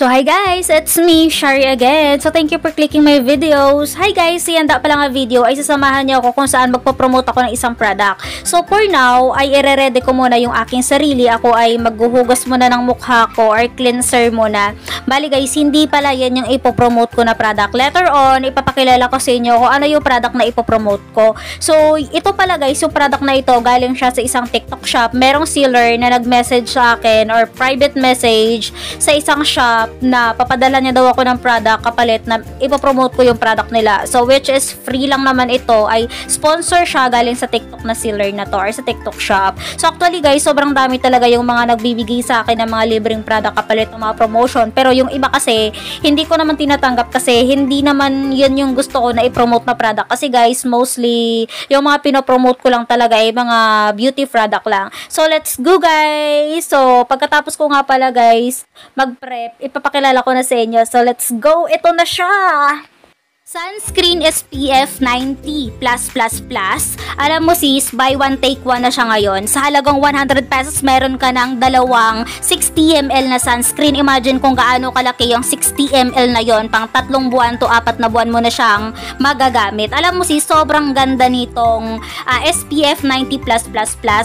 So hi guys, it's me, Shari again. So thank you for clicking my videos. Hi guys, ihanda pa lang ang video ay sasamahan niyo ako kung saan magpo-promote ako ng isang product. So for now, ay ire-ready ko muna yung aking sarili. Ako ay maghuhugas muna ng mukha ko or cleanser muna. Bali guys, hindi pala yan yung ipopromote ko na product. Later on, ipapakilala ko sa inyo kung ano yung product na ipopromote ko. So ito pala guys, yung product na ito, galing siya sa isang TikTok shop. Merong seller na nag-message sa akin or private message sa isang shop na papadala niya daw ako ng product kapalit na ipopromote ko yung product nila. So which is free lang naman ito, ay sponsor siya galing sa TikTok na seller na to or sa TikTok shop. So actually guys, sobrang dami talaga yung mga nagbibigay sa akin ng mga libreng product kapalit ng mga promotion. Pero yung iba kasi, hindi ko naman tinatanggap kasi hindi naman yun yung gusto ko na i-promote na product. Kasi guys, mostly yung mga pinopromote ko lang talaga ay mga beauty product lang. So let's go guys! So pagkatapos ko nga pala guys, mag-prep, ipapakilala ko na sa inyo. So let's go! Ito na siya! Sunscreen SPF 90+++. Alam mo sis, buy one take one na siya ngayon. Sa halagang 100 pesos, meron ka ng dalawang 60 ml na sunscreen. Imagine kung gaano kalaki yung 60 ml na yon. Pang 3 buwan to 4 na buwan mo na siyang magagamit. Alam mo sis, sobrang ganda nitong SPF 90+++.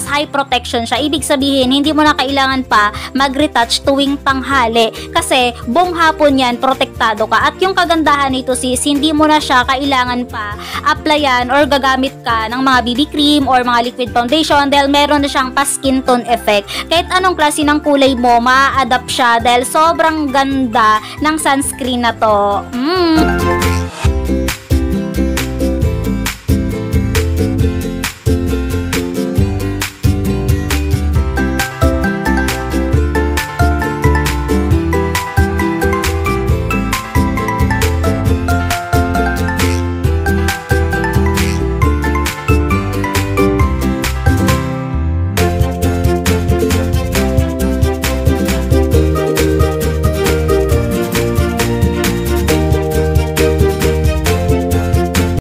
High protection siya. Ibig sabihin, hindi mo na kailangan pa mag-retouch tuwing tanghali. Kasi buong hapon yan, protektado ka. At yung kagandahan nito sis, hindi mo na siya kailangan pa applyan or gagamit ka ng mga BB cream or mga liquid foundation dahil meron na siyang pa-skin tone effect. Kahit anong klase ng kulay mo, ma-adapt siya dahil sobrang ganda ng sunscreen na to.